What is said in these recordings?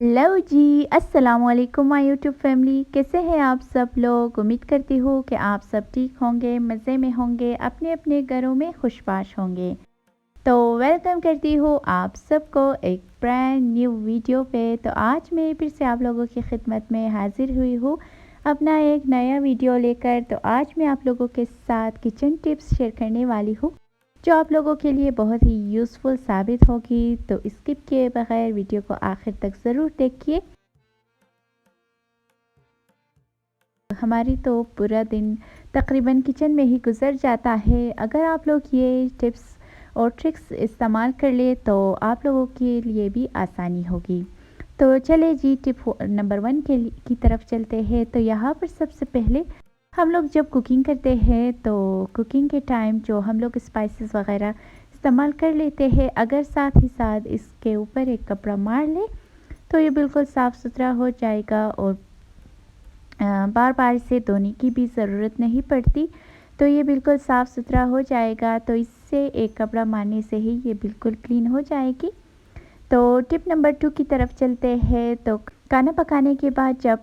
Hello जी, अस्सलाम वालेकुम my YouTube family. कैसे हैं आप सब लोग? उम्मीद करती हूँ कि आप सब ठीक होंगे, मज़े में होंगे, अपने अपने घरों में खुशबाश होंगे। तो वेलकम करती हूँ आप सबको एक ब्रांड न्यू वीडियो पे। तो आज मैं फिर से आप लोगों की खिदमत में हाजिर हुई हूँ अपना एक नया वीडियो लेकर। तो आज मैं आप लोगों के साथ किचन टिप्स शेयर करने वाली हूँ जो आप लोगों के लिए बहुत ही यूज़फुल साबित होगी। तो स्किप किए बगैर वीडियो को आखिर तक ज़रूर देखिए। हमारी तो पूरा दिन तकरीबन किचन में ही गुजर जाता है। अगर आप लोग ये टिप्स और ट्रिक्स इस्तेमाल कर ले तो आप लोगों के लिए भी आसानी होगी। तो चले जी टिप नंबर 1 की तरफ चलते हैं। तो यहाँ पर सबसे पहले हम लोग जब कुकिंग करते हैं तो कुकिंग के टाइम जो हम लोग स्पाइसेस वगैरह इस्तेमाल कर लेते हैं, अगर साथ ही साथ इसके ऊपर एक कपड़ा मार ले तो ये बिल्कुल साफ़ सुथरा हो जाएगा और बार बार इसे धोने की भी ज़रूरत नहीं पड़ती। तो ये बिल्कुल साफ़ सुथरा हो जाएगा। तो इससे एक कपड़ा मारने से ही ये बिल्कुल क्लीन हो जाएगी। तो टिप नंबर 2 की तरफ चलते हैं। तो खाना पकाने के बाद जब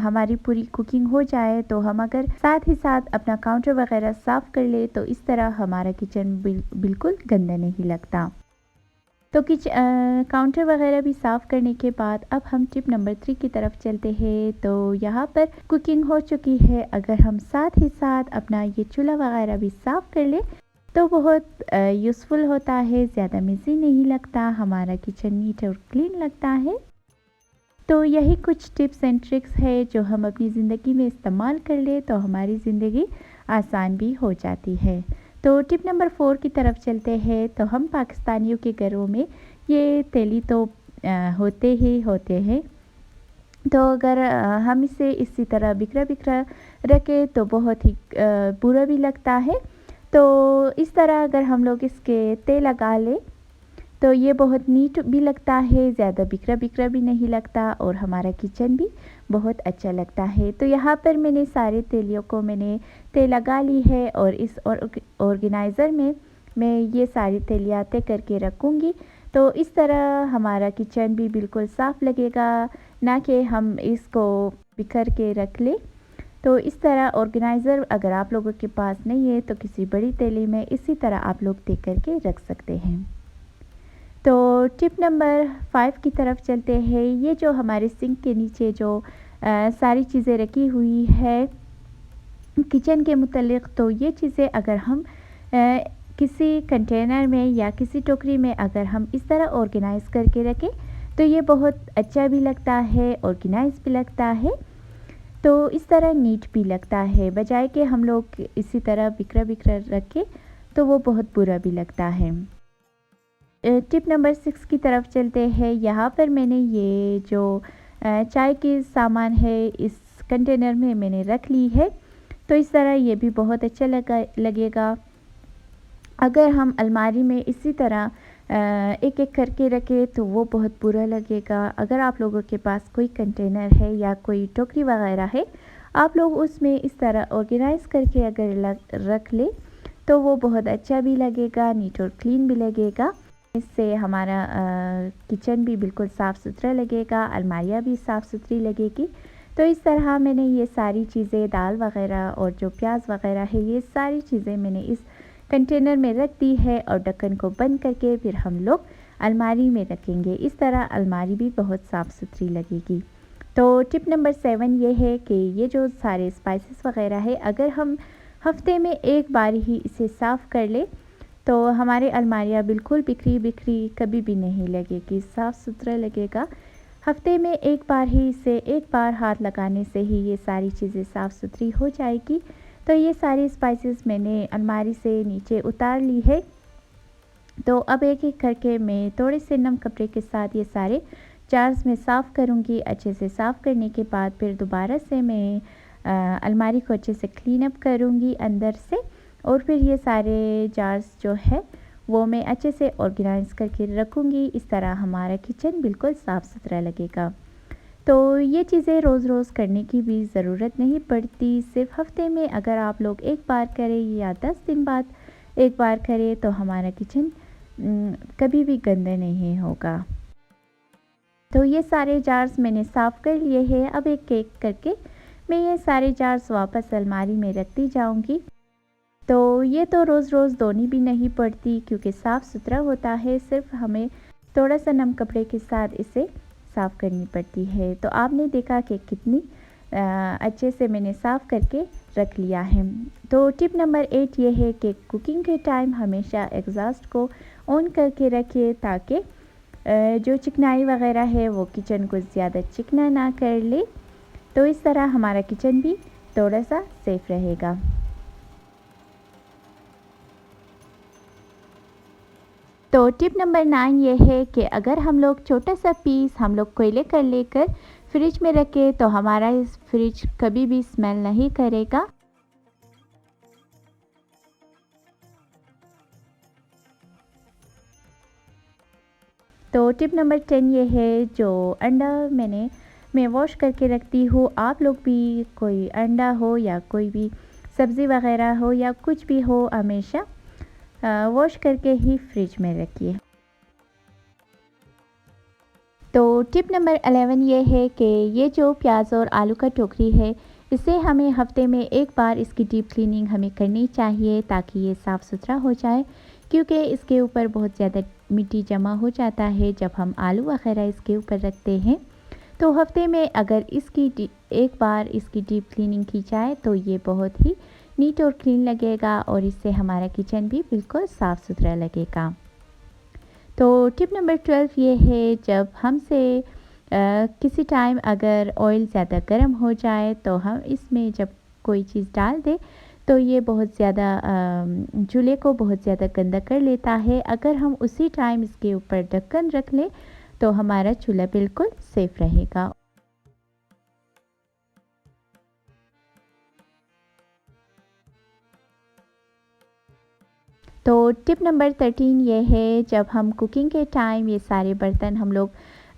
हमारी पूरी कुकिंग हो जाए तो हम अगर साथ ही साथ अपना काउंटर वगैरह साफ़ कर ले तो इस तरह हमारा किचन बिल्कुल गंदा नहीं लगता। तो काउंटर वगैरह भी साफ़ करने के बाद अब हम टिप नंबर 3 की तरफ चलते हैं। तो यहाँ पर कुकिंग हो चुकी है, अगर हम साथ ही साथ अपना ये चूल्हा वगैरह भी साफ़ कर ले तो बहुत यूज़फुल होता है, ज़्यादा मेसी नहीं लगता, हमारा किचन नीट और क्लीन लगता है। तो यही कुछ टिप्स एंड ट्रिक्स है जो हम अपनी ज़िंदगी में इस्तेमाल कर ले तो हमारी ज़िंदगी आसान भी हो जाती है। तो टिप नंबर 4 की तरफ चलते हैं। तो हम पाकिस्तानियों के घरों में ये तेली तो होते ही होते हैं। तो अगर हम इसे इसी तरह बिखरा बिखरा रखें तो बहुत ही बुरा भी लगता है। तो इस तरह अगर हम लोग इसके तेल लगा लें तो ये बहुत नीट भी लगता है, ज़्यादा बिखरा बिखरा भी नहीं लगता और हमारा किचन भी बहुत अच्छा लगता है। तो यहाँ पर मैंने सारे तेलियों को तेल लगा ली है और इस ऑर्गेनाइज़र में मैं ये सारी तेलियाँ तय करके रखूँगी। तो इस तरह हमारा किचन भी बिल्कुल साफ़ लगेगा, ना कि हम इसको बिखर के रख लें। तो इस तरह ऑर्गेनाइज़र अगर आप लोगों के पास नहीं है तो किसी बड़ी तेली में इसी तरह आप लोग तय करके रख सकते हैं। तो टिप नंबर 5 की तरफ चलते हैं। ये जो हमारे सिंक के नीचे जो सारी चीज़ें रखी हुई है किचन के मुतल्लिक़, तो ये चीज़ें अगर हम किसी कंटेनर में या किसी टोकरी में अगर हम इस तरह ऑर्गेनाइज़ करके रखें तो ये बहुत अच्छा भी लगता है, ऑर्गेनाइज़ भी लगता है। तो इस तरह नीट भी लगता है, बजाय कि हम लोग इसी तरह बिखरा बिखरा रखें तो वो बहुत बुरा भी लगता है। टिप नंबर 6 की तरफ चलते हैं। यहाँ पर मैंने ये जो चाय की सामान है इस कंटेनर में मैंने रख ली है। तो इस तरह ये भी बहुत अच्छा लगेगा। अगर हम अलमारी में इसी तरह एक एक करके रखें तो वो बहुत बुरा लगेगा। अगर आप लोगों के पास कोई कंटेनर है या कोई टोकरी वगैरह है, आप लोग उसमें इस तरह ऑर्गेनाइज़ करके अगर रख ले तो वो बहुत अच्छा भी लगेगा, नीट और क्लीन भी लगेगा। इससे हमारा किचन भी बिल्कुल साफ़ सुथरा लगेगा, अलमारियाँ भी साफ़ सुथरी लगेगी। तो इस तरह मैंने ये सारी चीज़ें दाल वगैरह और जो प्याज वगैरह है ये सारी चीज़ें मैंने इस कंटेनर में रख दी है और ढक्कन को बंद करके फिर हम लोग अलमारी में रखेंगे। इस तरह अलमारी भी बहुत साफ़ सुथरी लगेगी। तो टिप नंबर 7 ये है कि ये जो सारे स्पाइसेस वगैरह है अगर हम हफ्ते में एक बार ही इसे साफ़ कर ले तो हमारी अलमारियाँ बिल्कुल बिखरी बिखरी कभी भी नहीं लगेगी, साफ़ सुथरा लगेगा। हफ्ते में एक बार ही इसे एक बार हाथ लगाने से ही ये सारी चीज़ें साफ़ सुथरी हो जाएगी। तो ये सारी स्पाइसेस मैंने अलमारी से नीचे उतार ली है। तो अब एक एक करके मैं थोड़े से नम कपड़े के साथ ये सारे जार्स में साफ़ करूँगी। अच्छे से साफ़ करने के बाद फिर दोबारा से मैं अलमारी को अच्छे से क्लीन अप करूँगी अंदर से और फिर ये सारे जार्स जो है वो मैं अच्छे से ऑर्गेनाइज़ करके रखूँगी। इस तरह हमारा किचन बिल्कुल साफ़ सुथरा लगेगा। तो ये चीज़ें रोज़ रोज़ करने की भी ज़रूरत नहीं पड़ती, सिर्फ हफ्ते में अगर आप लोग एक बार करें या 10 दिन बाद एक बार करें तो हमारा किचन कभी भी गंदा नहीं होगा। तो ये सारे जार्स मैंने साफ़ कर लिए हैं। अब एक एक करके मैं ये सारे जार्स वापस अलमारी में रखती जाऊंगी। तो ये तो रोज़ रोज़ धोनी भी नहीं पड़ती क्योंकि साफ़ सुथरा होता है, सिर्फ हमें थोड़ा सा नम कपड़े के साथ इसे साफ़ करनी पड़ती है। तो आपने देखा कि कितनी अच्छे से मैंने साफ़ करके रख लिया है। तो टिप नंबर 8 ये है कि कुकिंग के टाइम हमेशा एग्जॉस्ट को ऑन करके रखिए ताकि जो चिकनाई वगैरह है वो किचन को ज़्यादा चिकना ना कर ले। तो इस तरह हमारा किचन भी थोड़ा सा सेफ रहेगा। तो टिप नंबर 9 ये है कि अगर हम लोग छोटा सा पीस हम लोग कोयले कर लेकर फ्रिज में रखें तो हमारा इस फ्रिज कभी भी स्मेल नहीं करेगा। तो टिप नंबर 10 ये है, जो अंडा मैं वॉश करके रखती हूँ, आप लोग भी कोई अंडा हो या कोई भी सब्ज़ी वगैरह हो या कुछ भी हो हमेशा वॉश करके ही फ्रिज में रखिए। तो टिप नंबर 11 ये है कि ये जो प्याज और आलू का टोकरी है इसे हमें हफ्ते में एक बार इसकी डीप क्लीनिंग हमें करनी चाहिए ताकि ये साफ़ सुथरा हो जाए, क्योंकि इसके ऊपर बहुत ज़्यादा मिट्टी जमा हो जाता है जब हम आलू वगैरह इसके ऊपर रखते हैं। तो हफ्ते में अगर एक बार इसकी डीप क्लीनिंग की जाए तो ये बहुत ही नीट और क्लीन लगेगा और इससे हमारा किचन भी बिल्कुल साफ़ सुथरा लगेगा। तो टिप नंबर 12 ये है, जब हमसे किसी टाइम अगर ऑयल ज़्यादा गर्म हो जाए तो हम इसमें जब कोई चीज़ डाल दें तो ये बहुत ज़्यादा चूल्हे को बहुत ज़्यादा गंदा कर लेता है। अगर हम उसी टाइम इसके ऊपर ढक्कन रख लें तो हमारा चूल्हा बिल्कुल सेफ रहेगा। तो टिप नंबर 13 ये है, जब हम कुकिंग के टाइम ये सारे बर्तन हम लोग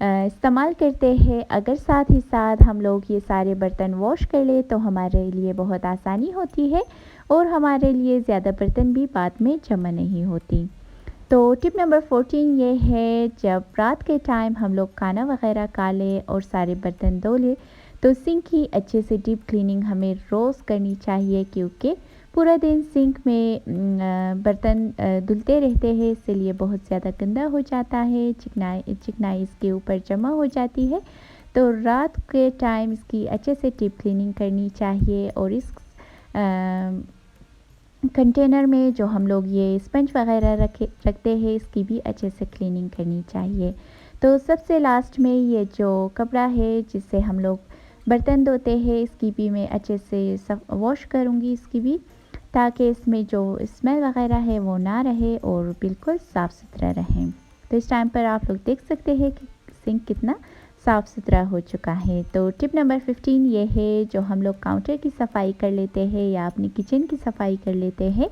इस्तेमाल करते हैं, अगर साथ ही साथ हम लोग ये सारे बर्तन वॉश कर ले तो हमारे लिए बहुत आसानी होती है और हमारे लिए ज़्यादा बर्तन भी बाद में जमा नहीं होती। तो टिप नंबर 14 ये है, जब रात के टाइम हम लोग खाना वगैरह खा लें और सारे बर्तन धो लें तो सिंक की अच्छे से डीप क्लीनिंग हमें रोज़ करनी चाहिए, क्योंकि पूरा दिन सिंक में बर्तन धुलते रहते हैं, इसलिए बहुत ज़्यादा गंदा हो जाता है, चिकनाई चिकनाई इसके ऊपर जमा हो जाती है। तो रात के टाइम इसकी अच्छे से डीप क्लीनिंग करनी चाहिए और इस कंटेनर में जो हम लोग ये स्पंज वगैरह रखते हैं इसकी भी अच्छे से क्लीनिंग करनी चाहिए। तो सबसे लास्ट में ये जो कपड़ा है जिससे हम लोग बर्तन धोते हैं इसकी भी मैं अच्छे से सब वॉश करूँगी इसकी भी, ताकि इसमें जो स्मेल वगैरह है वो ना रहे और बिल्कुल साफ़ सुथरा रहे। तो इस टाइम पर आप लोग देख सकते हैं कि सिंक कितना साफ़ सुथरा हो चुका है। तो टिप नंबर 15 ये है, जो हम लोग काउंटर की सफाई कर लेते हैं या अपनी किचन की सफाई कर लेते हैं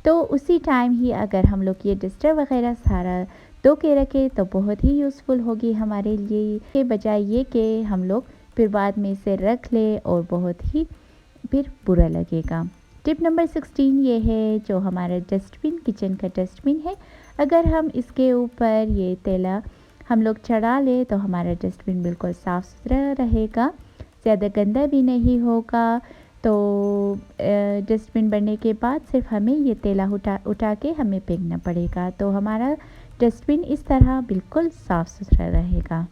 तो उसी टाइम ही अगर हम लोग ये डस्टर वगैरह सारा धो के रखें तो बहुत ही यूज़फुल होगी हमारे लिए, के बजाय ये कि हम लोग फिर बाद में इसे रख लें और बहुत ही फिर बुरा लगेगा। टिप नंबर 16 ये है, जो हमारा डस्टबिन किचन का डस्टबिन है, अगर हम इसके ऊपर ये तेला हम लोग चढ़ा ले तो हमारा डस्टबिन बिल्कुल साफ़ सुथरा रहेगा, ज़्यादा गंदा भी नहीं होगा। तो डस्टबिन बनने के बाद सिर्फ हमें ये तेला उठा के हमें फेंकना पड़ेगा, तो हमारा डस्टबिन इस तरह बिल्कुल साफ़ सुथरा रहेगा।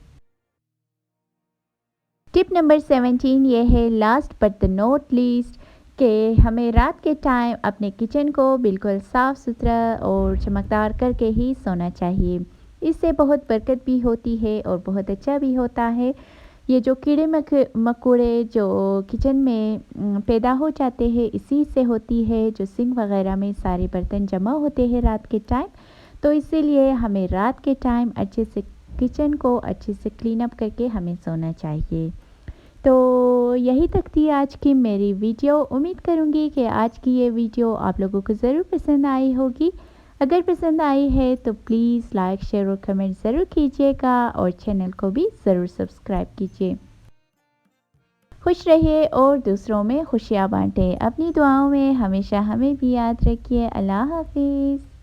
टिप नंबर 17 ये है, last but the not least, कि हमें रात के टाइम अपने किचन को बिल्कुल साफ़ सुथरा और चमकदार करके ही सोना चाहिए। इससे बहुत बरकत भी होती है और बहुत अच्छा भी होता है। ये जो कीड़े मकोड़े जो किचन में पैदा हो जाते हैं इसी से होती है, जो सिंक वगैरह में सारे बर्तन जमा होते हैं रात के टाइम। तो इसीलिए हमें रात के टाइम अच्छे से किचन को अच्छे से क्लीन अप करके हमें सोना चाहिए। तो यही तक थी आज की मेरी वीडियो। उम्मीद करूँगी कि आज की ये वीडियो आप लोगों को ज़रूर पसंद आई होगी। अगर पसंद आई है तो प्लीज़ लाइक शेयर और कमेंट ज़रूर कीजिएगा और चैनल को भी ज़रूर सब्सक्राइब कीजिए। खुश रहिए और दूसरों में खुशियाँ बांटें। अपनी दुआओं में हमेशा हमें भी याद रखिए। अल्लाह हाफिज़।